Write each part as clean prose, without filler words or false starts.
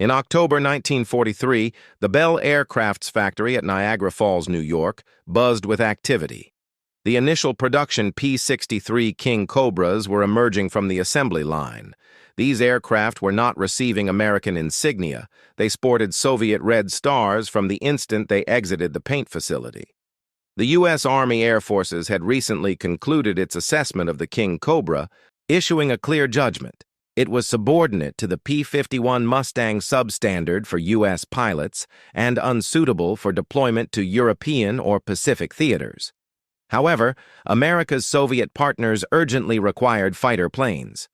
In October 1943, the Bell Aircraft's factory at Niagara Falls, New York, buzzed with activity. The initial production P-63 Kingcobras were emerging from the assembly line. These aircraft were not receiving American insignia. They sported Soviet red stars from the instant they exited the paint facility. The U.S. Army Air Forces had recently concluded its assessment of the Kingcobra, issuing a clear judgment. It was subordinate to the P-51 Mustang substandard for U.S. pilots and unsuitable for deployment to European or Pacific theaters. However, America's Soviet partners urgently required fighter planes.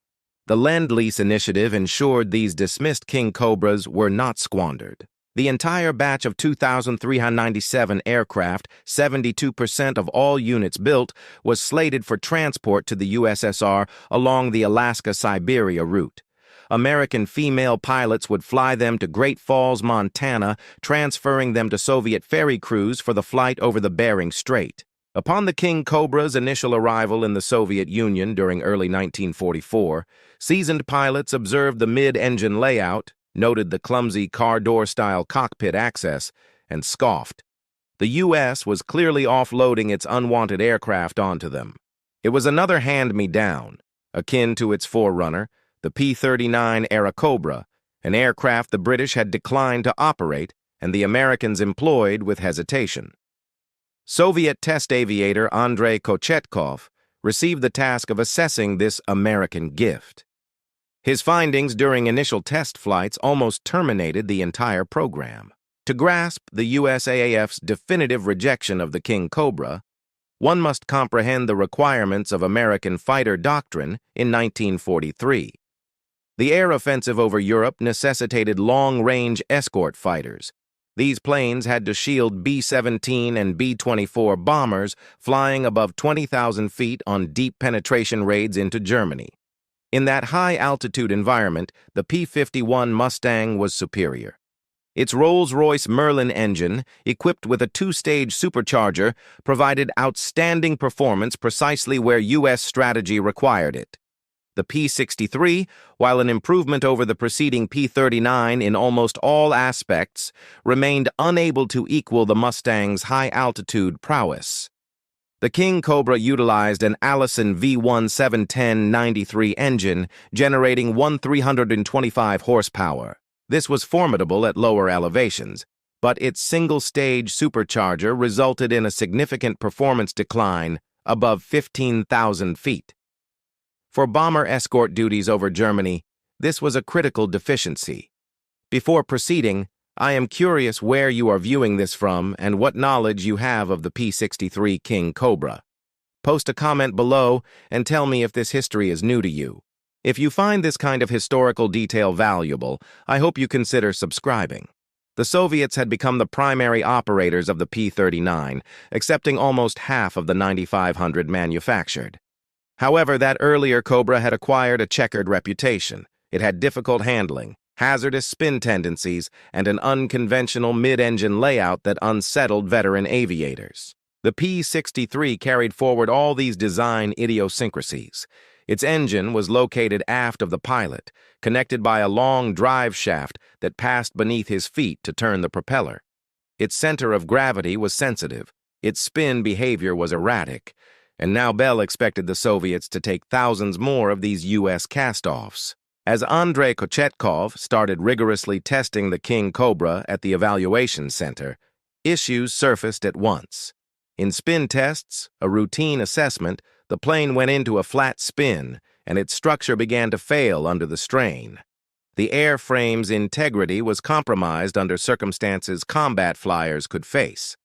The Lend-Lease initiative ensured these dismissed Kingcobras were not squandered. The entire batch of 2,397 aircraft, 72% of all units built, was slated for transport to the USSR along the Alaska-Siberia route. American female pilots would fly them to Great Falls, Montana, transferring them to Soviet ferry crews for the flight over the Bering Strait. Upon the Kingcobra's initial arrival in the Soviet Union during early 1944, seasoned pilots observed the mid-engine layout, noted the clumsy car door-style cockpit access, and scoffed. The U.S. was clearly offloading its unwanted aircraft onto them. It was another hand-me-down, akin to its forerunner, the P-39 Kingcobra, an aircraft the British had declined to operate and the Americans employed with hesitation. Soviet test aviator Andrei Kochetkov received the task of assessing this American gift. His findings during initial test flights almost terminated the entire program. To grasp the USAAF's definitive rejection of the Kingcobra, one must comprehend the requirements of American fighter doctrine in 1943. The air offensive over Europe necessitated long-range escort fighters. These planes had to shield B-17 and B-24 bombers flying above 20,000 feet on deep penetration raids into Germany. In that high-altitude environment, the P-51 Mustang was superior. Its Rolls-Royce Merlin engine, equipped with a two-stage supercharger, provided outstanding performance precisely where U.S. strategy required it. The P-63, while an improvement over the preceding P-39 in almost all aspects, remained unable to equal the Mustang's high-altitude prowess. The Kingcobra utilized an Allison V1 engine, generating 325 horsepower. This was formidable at lower elevations, but its single-stage supercharger resulted in a significant performance decline above 15,000 feet. For bomber escort duties over Germany, this was a critical deficiency. Before proceeding, I am curious where you are viewing this from and what knowledge you have of the P-63 Kingcobra. Post a comment below and tell me if this history is new to you. If you find this kind of historical detail valuable, I hope you consider subscribing. The Soviets had become the primary operators of the P-39, accepting almost half of the 9,500 manufactured. However, that earlier Cobra had acquired a checkered reputation. It had difficult handling, hazardous spin tendencies, and an unconventional mid-engine layout that unsettled veteran aviators. The P-63 carried forward all these design idiosyncrasies. Its engine was located aft of the pilot, connected by a long drive shaft that passed beneath his feet to turn the propeller. Its center of gravity was sensitive, its spin behavior was erratic, and now Bell expected the Soviets to take thousands more of these U.S. cast-offs. As Andrei Kochetkov started rigorously testing the Kingcobra at the evaluation center, issues surfaced at once. In spin tests, a routine assessment, the plane went into a flat spin, and its structure began to fail under the strain. The airframe's integrity was compromised under circumstances combat flyers could face.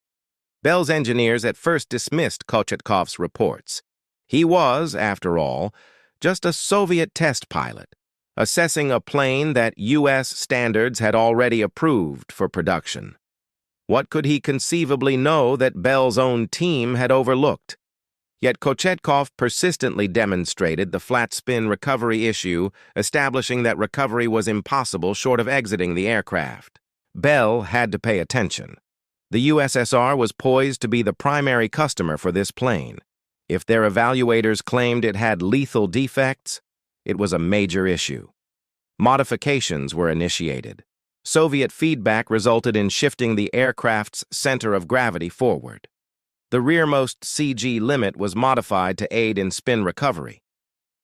Bell's engineers at first dismissed Kochetkov's reports. He was, after all, just a Soviet test pilot, assessing a plane that U.S. standards had already approved for production. What could he conceivably know that Bell's own team had overlooked? Yet Kochetkov persistently demonstrated the flat spin recovery issue, establishing that recovery was impossible short of exiting the aircraft. Bell had to pay attention. The USSR was poised to be the primary customer for this plane. If their evaluators claimed it had lethal defects, it was a major issue. Modifications were initiated. Soviet feedback resulted in shifting the aircraft's center of gravity forward. The rearmost CG limit was modified to aid in spin recovery.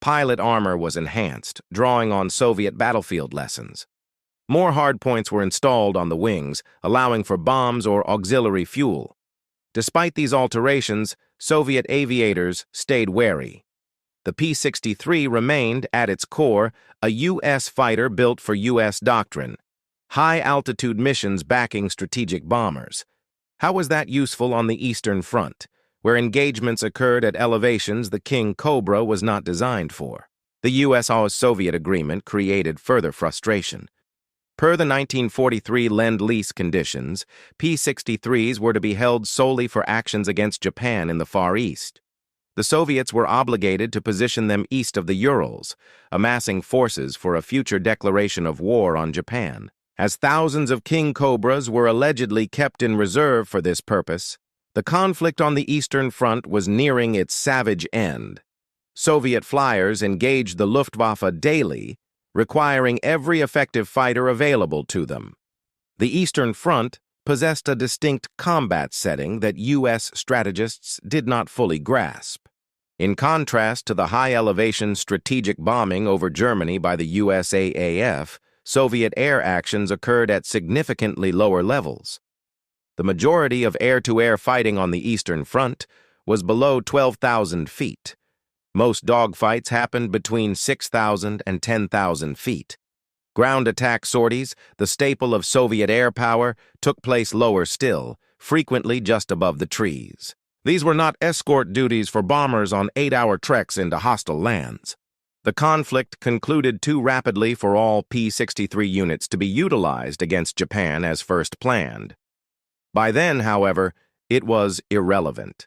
Pilot armor was enhanced, drawing on Soviet battlefield lessons. More hardpoints were installed on the wings, allowing for bombs or auxiliary fuel. Despite these alterations, Soviet aviators stayed wary. The P-63 remained, at its core, a U.S. fighter built for U.S. doctrine, high-altitude missions backing strategic bombers. How was that useful on the Eastern Front, where engagements occurred at elevations the Kingcobra was not designed for? The USSR-Soviet agreement created further frustration. Per the 1943 Lend-Lease conditions, P-63s were to be held solely for actions against Japan in the Far East. The Soviets were obligated to position them east of the Urals, amassing forces for a future declaration of war on Japan. As thousands of Kingcobras were allegedly kept in reserve for this purpose, the conflict on the Eastern Front was nearing its savage end. Soviet flyers engaged the Luftwaffe daily, requiring every effective fighter available to them. The Eastern Front possessed a distinct combat setting that U.S. strategists did not fully grasp. In contrast to the high-elevation strategic bombing over Germany by the USAAF, Soviet air actions occurred at significantly lower levels. The majority of air-to-air fighting on the Eastern Front was below 12,000 feet. Most dogfights happened between 6,000 and 10,000 feet. Ground attack sorties, the staple of Soviet air power, took place lower still, frequently just above the trees. These were not escort duties for bombers on 8-hour treks into hostile lands. The conflict concluded too rapidly for all P-63 units to be utilized against Japan as first planned. By then, however, it was irrelevant.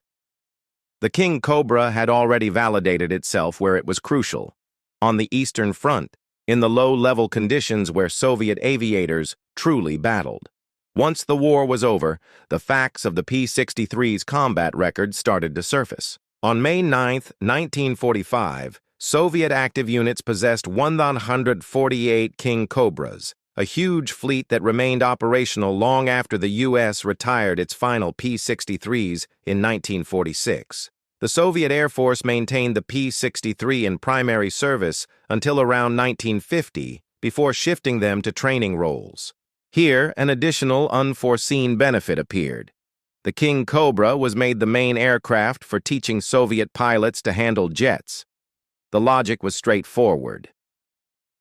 The Kingcobra had already validated itself where it was crucial, on the Eastern Front, in the low-level conditions where Soviet aviators truly battled. Once the war was over, the facts of the P-63's combat record started to surface. On May 9, 1945, Soviet active units possessed 148 Kingcobras, a huge fleet that remained operational long after the U.S. retired its final P-63s in 1946. The Soviet Air Force maintained the P-63 in primary service until around 1950, before shifting them to training roles. Here, an additional unforeseen benefit appeared. The Kingcobra was made the main aircraft for teaching Soviet pilots to handle jets. The logic was straightforward.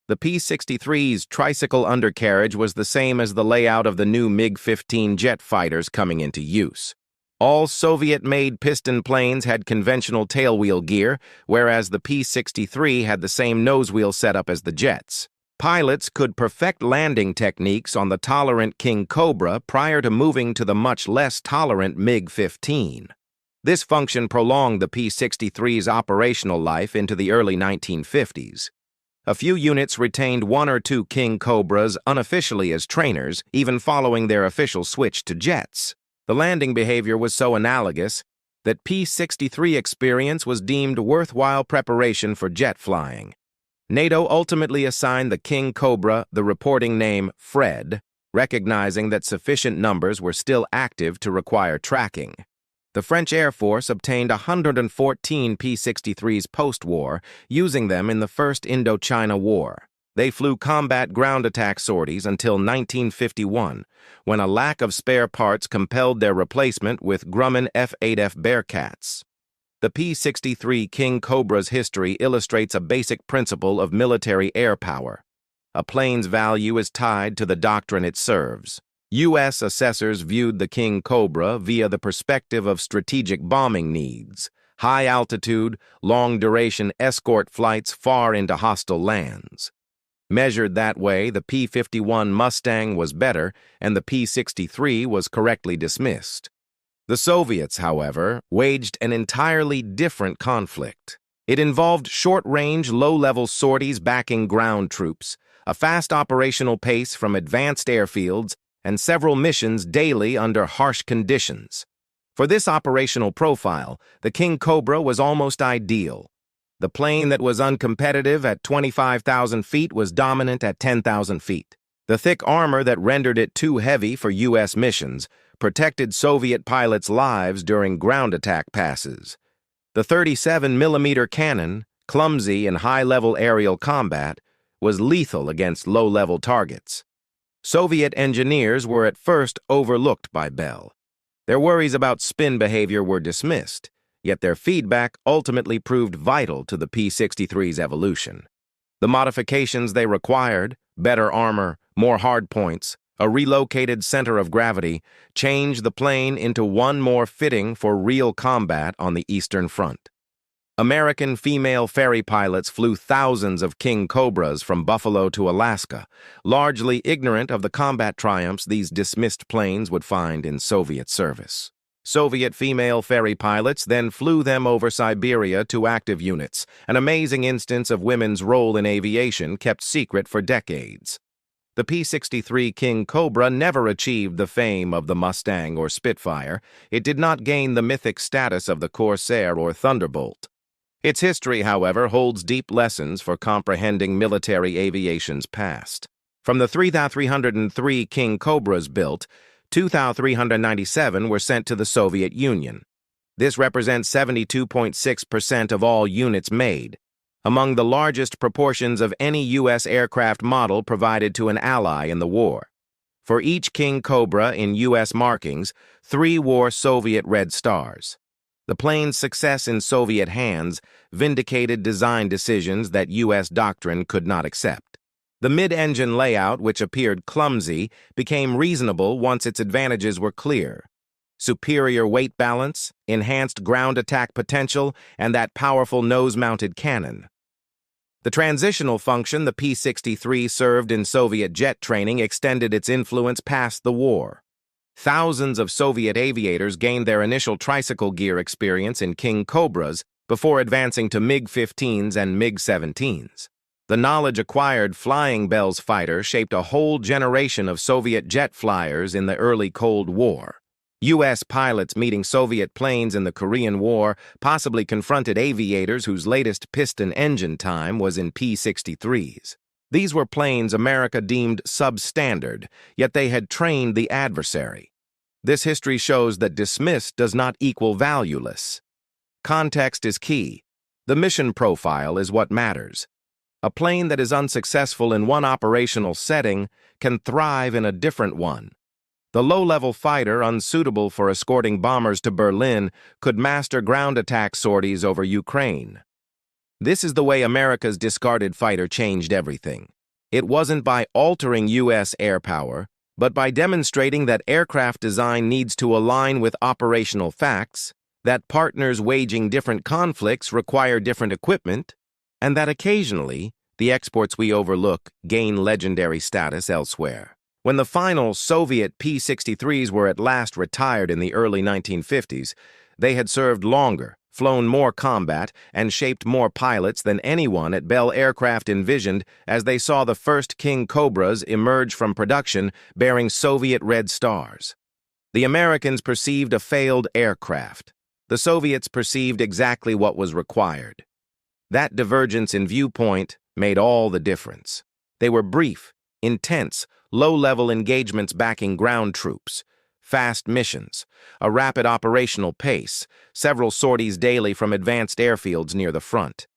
The P-63's tricycle undercarriage was the same as the layout of the new MiG-15 jet fighters coming into use. All Soviet-made piston planes had conventional tailwheel gear, whereas the P-63 had the same nosewheel setup as the jets. Pilots could perfect landing techniques on the tolerant Kingcobra prior to moving to the much less tolerant MiG-15. This function prolonged the P-63's operational life into the early 1950s. A few units retained one or two Kingcobras unofficially as trainers, even following their official switch to jets. The landing behavior was so analogous that P-63 experience was deemed worthwhile preparation for jet flying. NATO ultimately assigned the Kingcobra the reporting name Fred, recognizing that sufficient numbers were still active to require tracking. The French Air Force obtained 114 P-63s post-war, using them in the First Indochina War. They flew combat ground attack sorties until 1951, when a lack of spare parts compelled their replacement with Grumman F-8F Bearcats. The P-63 Kingcobra's history illustrates a basic principle of military air power. A plane's value is tied to the doctrine it serves. U.S. assessors viewed the Kingcobra via the perspective of strategic bombing needs, high-altitude, long-duration escort flights far into hostile lands. Measured that way, the P-51 Mustang was better, and the P-63 was correctly dismissed. The Soviets, however, waged an entirely different conflict. It involved short-range, low-level sorties backing ground troops, a fast operational pace from advanced airfields, and several missions daily under harsh conditions. For this operational profile, the Kingcobra was almost ideal. The plane that was uncompetitive at 25,000 feet was dominant at 10,000 feet. The thick armor that rendered it too heavy for U.S. missions protected Soviet pilots' lives during ground attack passes. The 37-millimeter cannon, clumsy in high-level aerial combat, was lethal against low-level targets. Soviet engineers were at first overlooked by Bell. Their worries about spin behavior were dismissed, yet their feedback ultimately proved vital to the P-63's evolution. The modifications they required, better armor, more hardpoints, a relocated center of gravity, changed the plane into one more fitting for real combat on the Eastern Front. American female ferry pilots flew thousands of Kingcobras from Buffalo to Alaska, largely ignorant of the combat triumphs these dismissed planes would find in Soviet service. Soviet female ferry pilots then flew them over Siberia to active units, an amazing instance of women's role in aviation kept secret for decades. The P-63 Kingcobra never achieved the fame of the Mustang or Spitfire. It did not gain the mythic status of the Corsair or Thunderbolt. Its history, however, holds deep lessons for comprehending military aviation's past. From the 3,303 Kingcobras built, 2,397 were sent to the Soviet Union. This represents 72.6% of all units made, among the largest proportions of any U.S. aircraft model provided to an ally in the war. For each Kingcobra in U.S. markings, 3 wore Soviet red stars. The plane's success in Soviet hands vindicated design decisions that U.S. doctrine could not accept. The mid-engine layout, which appeared clumsy, became reasonable once its advantages were clear. Superior weight balance, enhanced ground attack potential, and that powerful nose-mounted cannon. The transitional function the P-63 served in Soviet jet training extended its influence past the war. Thousands of Soviet aviators gained their initial tricycle gear experience in Kingcobras before advancing to MiG-15s and MiG-17s. The knowledge acquired flying Bell's fighter shaped a whole generation of Soviet jet flyers in the early Cold War. U.S. pilots meeting Soviet planes in the Korean War possibly confronted aviators whose latest piston engine time was in P-63s. These were planes America deemed substandard, yet they had trained the adversary. This history shows that dismissed does not equal valueless. Context is key. The mission profile is what matters. A plane that is unsuccessful in one operational setting can thrive in a different one. The low-level fighter, unsuitable for escorting bombers to Berlin, could master ground attack sorties over Ukraine. This is the way America's discarded fighter changed everything. It wasn't by altering U.S. air power, but by demonstrating that aircraft design needs to align with operational facts, that partners waging different conflicts require different equipment, and that occasionally, the exports we overlook gain legendary status elsewhere. When the final Soviet P-63s were at last retired in the early 1950s, they had served longer, flown more combat, and shaped more pilots than anyone at Bell Aircraft envisioned as they saw the first Kingcobras emerge from production bearing Soviet red stars. The Americans perceived a failed aircraft. The Soviets perceived exactly what was required. That divergence in viewpoint made all the difference. They were brief, intense, low-level engagements backing ground troops, fast missions, a rapid operational pace, several sorties daily from advanced airfields near the front.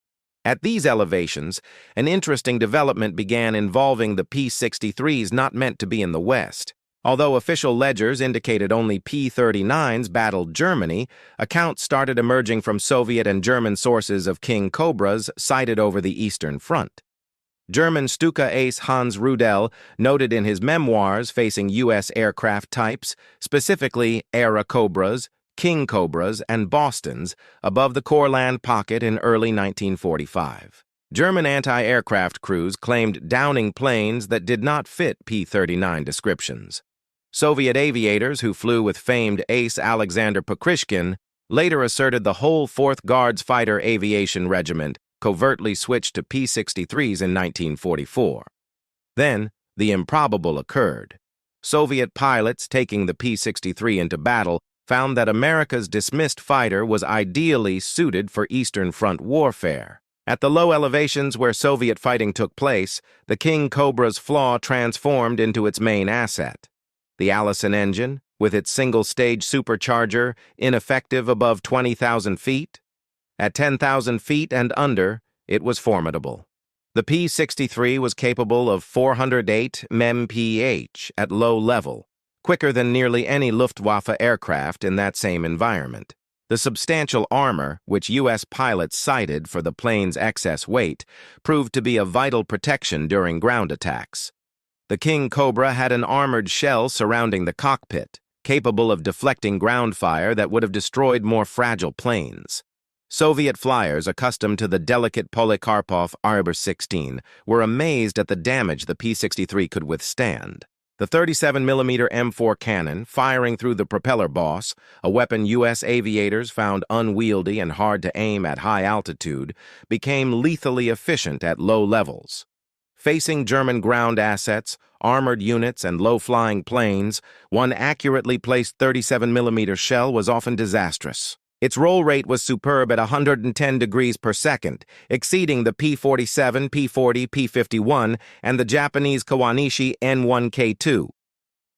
At these elevations, an interesting development began involving the P-63s not meant to be in the West. Although official ledgers indicated only P-39s battled Germany, accounts started emerging from Soviet and German sources of Kingcobras sighted over the Eastern Front. German Stuka ace Hans Rudel noted in his memoirs facing U.S. aircraft types, specifically Airacobras, Kingcobras, and Bostons, above the Courland pocket in early 1945. German anti-aircraft crews claimed downing planes that did not fit P-39 descriptions. Soviet aviators who flew with famed ace Alexander Pokrishkin later asserted the whole 4th Guards Fighter Aviation Regiment covertly switched to P-63s in 1944. Then, the improbable occurred. Soviet pilots taking the P-63 into battle found that America's dismissed fighter was ideally suited for Eastern Front warfare. At the low elevations where Soviet fighting took place, the Kingcobra's flaw transformed into its main asset. The Allison engine, with its single-stage supercharger, ineffective above 20,000 feet. At 10,000 feet and under, it was formidable. The P-63 was capable of 408 mph at low level, quicker than nearly any Luftwaffe aircraft in that same environment. The substantial armor, which U.S. pilots cited for the plane's excess weight, proved to be a vital protection during ground attacks. The Kingcobra had an armored shell surrounding the cockpit, capable of deflecting ground fire that would have destroyed more fragile planes. Soviet flyers accustomed to the delicate Polikarpov Arbor 16 were amazed at the damage the P-63 could withstand. The 37mm M4 cannon, firing through the propeller boss, a weapon U.S. aviators found unwieldy and hard to aim at high altitude, became lethally efficient at low levels. Facing German ground assets, armored units, and low-flying planes, one accurately placed 37mm shell was often disastrous. Its roll rate was superb at 110 degrees per second, exceeding the P-47, P-40, P-51, and the Japanese Kawanishi N-1K2.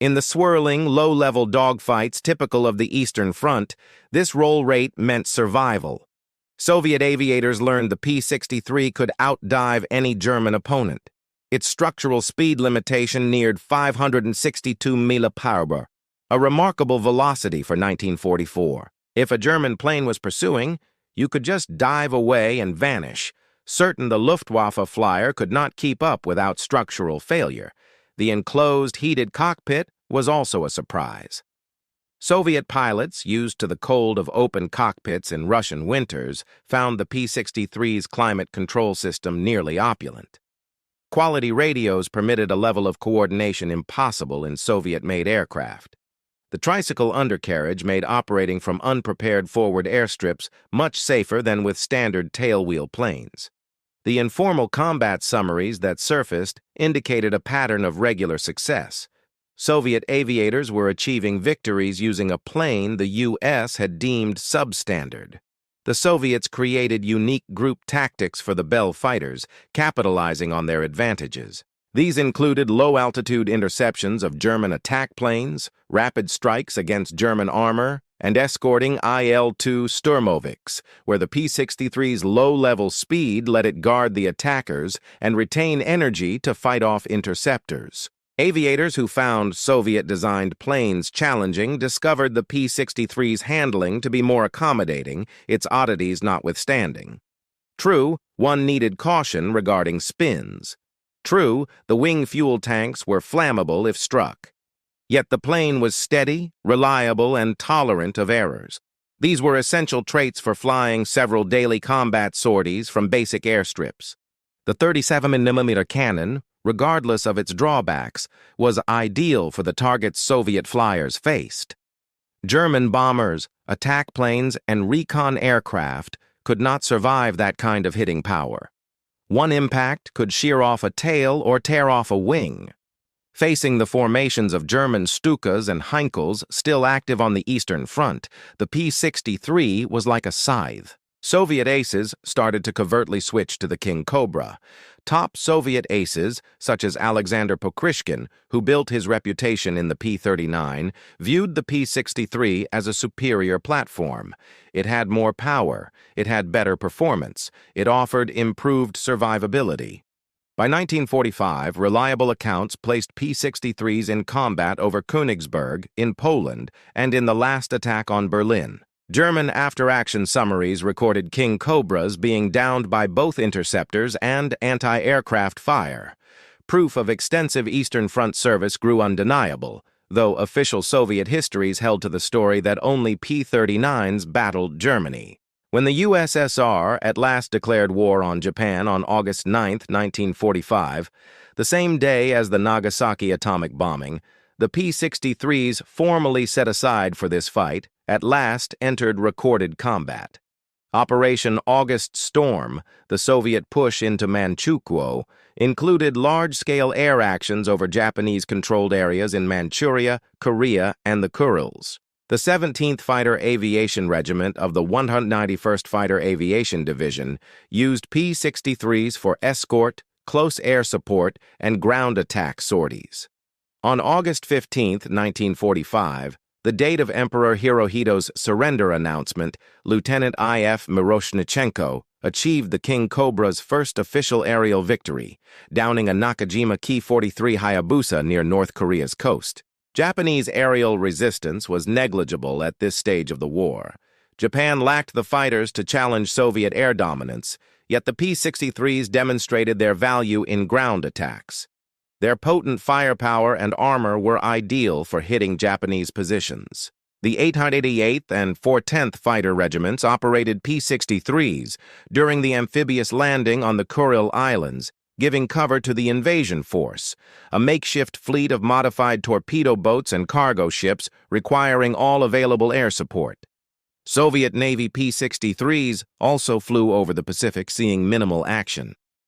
In the swirling, low-level dogfights typical of the Eastern Front, this roll rate meant survival. Soviet aviators learned the P-63 could outdive any German opponent. Its structural speed limitation neared 562 mph, a remarkable velocity for 1944. If a German plane was pursuing, you could just dive away and vanish, certain the Luftwaffe flyer could not keep up without structural failure. The enclosed, heated cockpit was also a surprise. Soviet pilots, used to the cold of open cockpits in Russian winters, found the P-63's climate control system nearly opulent. Quality radios permitted a level of coordination impossible in Soviet-made aircraft. The tricycle undercarriage made operating from unprepared forward airstrips much safer than with standard tailwheel planes. The informal combat summaries that surfaced indicated a pattern of regular success. Soviet aviators were achieving victories using a plane the U.S. had deemed substandard. The Soviets created unique group tactics for the Bell fighters, capitalizing on their advantages. These included low-altitude interceptions of German attack planes, rapid strikes against German armor, and escorting IL-2 Sturmovix, where the P-63's low-level speed let it guard the attackers and retain energy to fight off interceptors. Aviators who found Soviet-designed planes challenging discovered the P-63's handling to be more accommodating, its oddities notwithstanding. True, one needed caution regarding spins. True, the wing fuel tanks were flammable if struck. Yet the plane was steady, reliable, and tolerant of errors. These were essential traits for flying several daily combat sorties from basic airstrips. The 37mm cannon, regardless of its drawbacks, was ideal for the targets Soviet flyers faced. German bombers, attack planes, and recon aircraft could not survive that kind of hitting power. One impact could shear off a tail or tear off a wing. Facing the formations of German Stukas and Heinkels still active on the Eastern Front, the P-63 was like a scythe. Soviet aces started to covertly switch to the Kingcobra. Top Soviet aces, such as Alexander Pokrishkin, who built his reputation in the P-39, viewed the P-63 as a superior platform. It had more power, it had better performance, it offered improved survivability. By 1945, reliable accounts placed P-63s in combat over Königsberg, in Poland, and in the last attack on Berlin. German after-action summaries recorded Kingcobras being downed by both interceptors and anti-aircraft fire. Proof of extensive Eastern Front service grew undeniable, though official Soviet histories held to the story that only P-39s battled Germany. When the USSR at last declared war on Japan on August 9, 1945, the same day as the Nagasaki atomic bombing, the P-63s formally set aside for this fight at last entered recorded combat. Operation August Storm, the Soviet push into Manchukuo, included large-scale air actions over Japanese-controlled areas in Manchuria, Korea, and the Kurils. The 17th Fighter Aviation Regiment of the 191st Fighter Aviation Division used P-63s for escort, close air support, and ground attack sorties. On August 15, 1945, the date of Emperor Hirohito's surrender announcement, Lieutenant I.F. Miroshnichenko achieved the Kingcobra's first official aerial victory, downing a Nakajima Ki-43 Hayabusa near North Korea's coast. Japanese aerial resistance was negligible at this stage of the war. Japan lacked the fighters to challenge Soviet air dominance, yet the P-63s demonstrated their value in ground attacks. Their potent firepower and armor were ideal for hitting Japanese positions. The 888th and 410th Fighter Regiments operated P-63s during the amphibious landing on the Kuril Islands, giving cover to the invasion force, a makeshift fleet of modified torpedo boats and cargo ships requiring all available air support. Soviet Navy P-63s also flew over the Pacific, seeing minimal action.